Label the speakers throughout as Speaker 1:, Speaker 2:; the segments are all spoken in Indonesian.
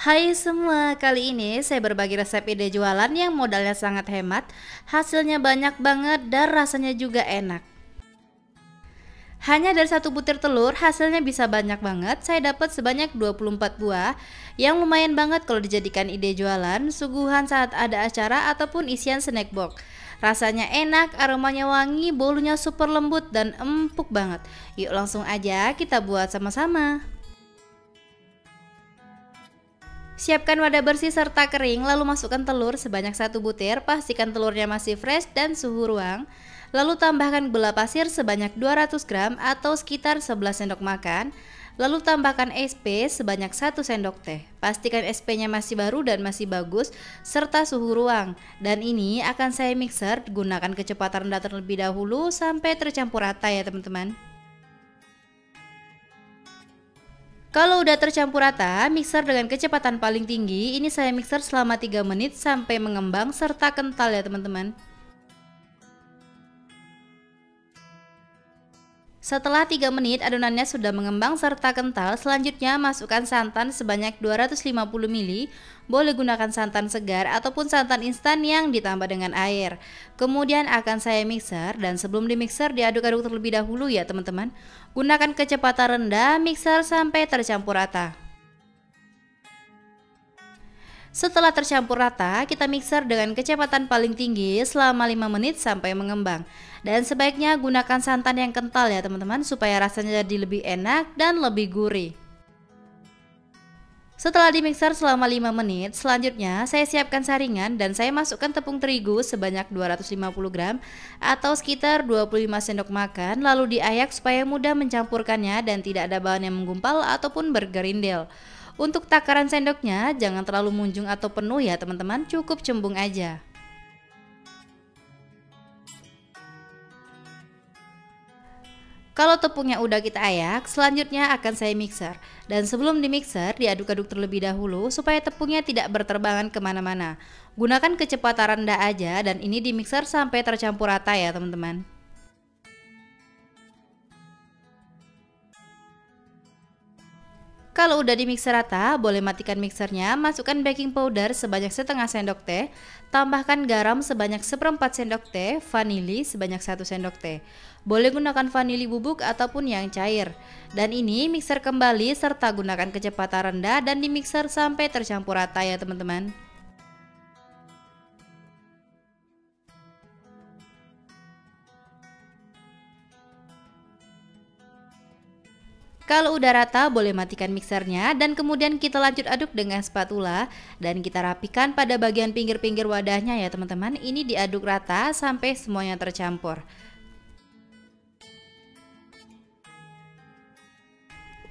Speaker 1: Hai semua, kali ini saya berbagi resep ide jualan yang modalnya sangat hemat, hasilnya banyak banget dan rasanya juga enak. Hanya dari satu butir telur hasilnya bisa banyak banget, saya dapat sebanyak 24 buah yang lumayan banget kalau dijadikan ide jualan, suguhan saat ada acara ataupun isian snack box. Rasanya enak, aromanya wangi, bolunya super lembut dan empuk banget. Yuk langsung aja kita buat sama-sama. Siapkan wadah bersih serta kering, lalu masukkan telur sebanyak 1 butir, pastikan telurnya masih fresh dan suhu ruang. Lalu tambahkan gula pasir sebanyak 200 gram atau sekitar 11 sendok makan. Lalu tambahkan SP sebanyak 1 sendok teh. Pastikan SP-nya masih baru dan masih bagus, serta suhu ruang. Dan ini akan saya mixer, gunakan kecepatan rendah terlebih dahulu sampai tercampur rata ya teman-teman. Kalau udah tercampur rata, mixer dengan kecepatan paling tinggi. Ini saya mixer selama 3 menit sampai mengembang serta kental ya teman-teman. Setelah 3 menit adonannya sudah mengembang serta kental, selanjutnya masukkan santan sebanyak 250 ml. Boleh gunakan santan segar ataupun santan instan yang ditambah dengan air. Kemudian akan saya mixer, dan sebelum dimixer diaduk-aduk terlebih dahulu ya teman-teman. Gunakan kecepatan rendah, mixer sampai tercampur rata. Setelah tercampur rata, kita mixer dengan kecepatan paling tinggi selama 5 menit sampai mengembang. Dan sebaiknya gunakan santan yang kental ya teman-teman, supaya rasanya jadi lebih enak dan lebih gurih. Setelah dimixer selama 5 menit, selanjutnya saya siapkan saringan dan saya masukkan tepung terigu sebanyak 250 gram atau sekitar 25 sendok makan, lalu diayak supaya mudah mencampurkannya dan tidak ada bahan yang menggumpal ataupun bergerindil. Untuk takaran sendoknya jangan terlalu munjung atau penuh ya teman-teman, cukup cembung aja. Kalau tepungnya udah kita ayak, selanjutnya akan saya mixer. Dan sebelum dimixer, diaduk-aduk terlebih dahulu supaya tepungnya tidak berterbangan kemana-mana. Gunakan kecepatan rendah aja dan ini dimixer sampai tercampur rata ya teman-teman. Kalau udah dimixer rata, boleh matikan mixernya, masukkan baking powder sebanyak setengah sendok teh, tambahkan garam sebanyak 1/4 sendok teh, vanili sebanyak 1 sendok teh. Boleh gunakan vanili bubuk ataupun yang cair. Dan ini mixer kembali serta gunakan kecepatan rendah dan dimixer sampai tercampur rata ya teman-teman. Kalau udah rata boleh matikan mixernya dan kemudian kita lanjut aduk dengan spatula dan kita rapikan pada bagian pinggir-pinggir wadahnya ya teman-teman. Ini diaduk rata sampai semuanya tercampur.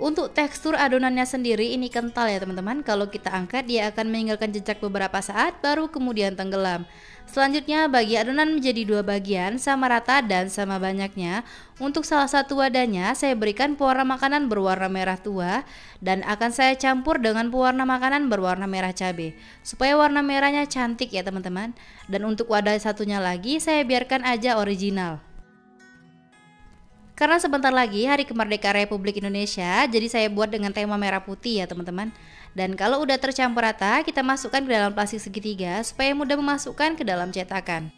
Speaker 1: Untuk tekstur adonannya sendiri ini kental ya teman-teman. Kalau kita angkat dia akan meninggalkan jejak beberapa saat baru kemudian tenggelam. Selanjutnya bagi adonan menjadi 2 bagian sama rata dan sama banyaknya. Untuk salah satu wadahnya saya berikan pewarna makanan berwarna merah tua dan akan saya campur dengan pewarna makanan berwarna merah cabai supaya warna merahnya cantik ya teman-teman. Dan untuk wadah satunya lagi saya biarkan aja original. Karena sebentar lagi Hari Kemerdekaan Republik Indonesia, jadi saya buat dengan tema merah putih ya teman-teman. Dan kalau udah tercampur rata, kita masukkan ke dalam plastik segitiga supaya mudah memasukkan ke dalam cetakan.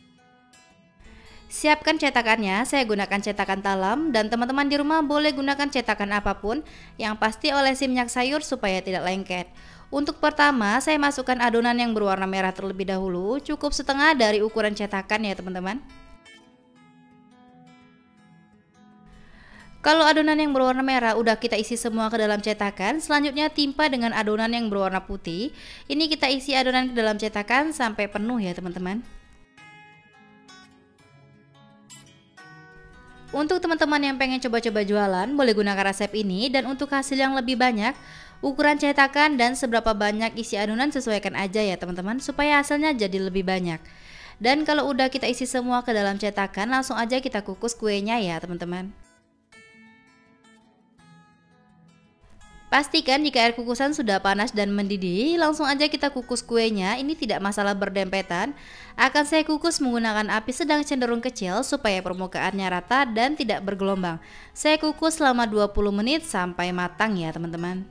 Speaker 1: Siapkan cetakannya, saya gunakan cetakan talam dan teman-teman di rumah boleh gunakan cetakan apapun, yang pasti olesi minyak sayur supaya tidak lengket. Untuk pertama, saya masukkan adonan yang berwarna merah terlebih dahulu, cukup setengah dari ukuran cetakan ya teman-teman. Kalau adonan yang berwarna merah udah kita isi semua ke dalam cetakan, selanjutnya timpa dengan adonan yang berwarna putih. Ini kita isi adonan ke dalam cetakan sampai penuh ya teman-teman. Untuk teman-teman yang pengen coba-coba jualan, boleh gunakan resep ini dan untuk hasil yang lebih banyak, ukuran cetakan dan seberapa banyak isi adonan sesuaikan aja ya teman-teman supaya hasilnya jadi lebih banyak. Dan kalau udah kita isi semua ke dalam cetakan, langsung aja kita kukus kuenya ya teman-teman. Pastikan jika air kukusan sudah panas dan mendidih, langsung aja kita kukus kuenya. Ini tidak masalah berdempetan. Akan saya kukus menggunakan api sedang cenderung kecil supaya permukaannya rata dan tidak bergelombang. Saya kukus selama 20 menit sampai matang ya teman-teman.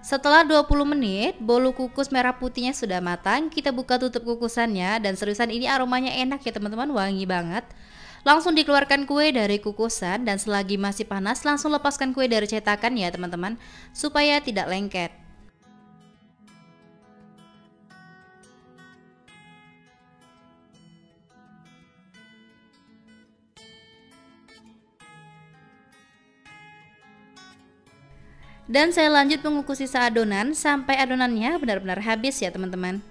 Speaker 1: Setelah 20 menit, bolu kukus merah putihnya sudah matang. Kita buka tutup kukusannya dan seriusan ini aromanya enak ya teman-teman, wangi banget. Langsung dikeluarkan kue dari kukusan dan selagi masih panas langsung lepaskan kue dari cetakan ya teman-teman, supaya tidak lengket. Dan saya lanjut mengukus sisa adonan sampai adonannya benar-benar habis ya teman-teman.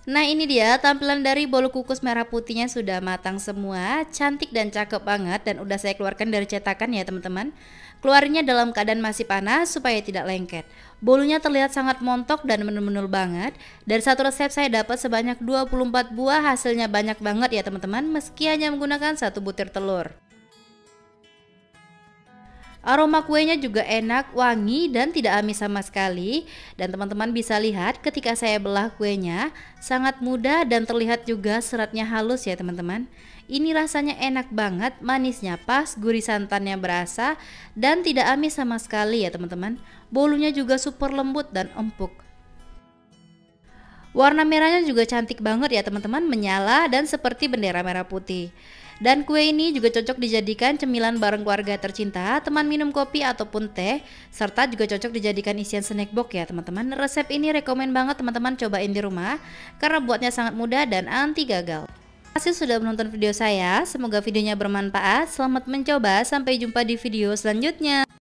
Speaker 1: Nah ini dia tampilan dari bolu kukus merah putihnya sudah matang semua, cantik dan cakep banget dan udah saya keluarkan dari cetakan ya teman-teman. Keluarnya dalam keadaan masih panas supaya tidak lengket. Bolunya terlihat sangat montok dan menul-menul banget. Dari satu resep saya dapat sebanyak 24 buah, hasilnya banyak banget ya teman-teman meski hanya menggunakan satu butir telur. Aroma kuenya juga enak, wangi, dan tidak amis sama sekali. Dan teman-teman bisa lihat ketika saya belah kuenya, sangat mudah dan terlihat juga seratnya halus ya teman-teman. Ini rasanya enak banget, manisnya pas, gurih santannya berasa, dan tidak amis sama sekali ya teman-teman. Bolunya juga super lembut dan empuk. Warna merahnya juga cantik banget ya teman-teman, menyala dan seperti bendera merah putih. Dan kue ini juga cocok dijadikan cemilan bareng keluarga tercinta, teman minum kopi ataupun teh, serta juga cocok dijadikan isian snack box ya teman-teman. Resep ini rekomen banget teman-teman cobain di rumah, karena buatnya sangat mudah dan anti gagal. Terima kasih sudah menonton video saya, semoga videonya bermanfaat, selamat mencoba, sampai jumpa di video selanjutnya.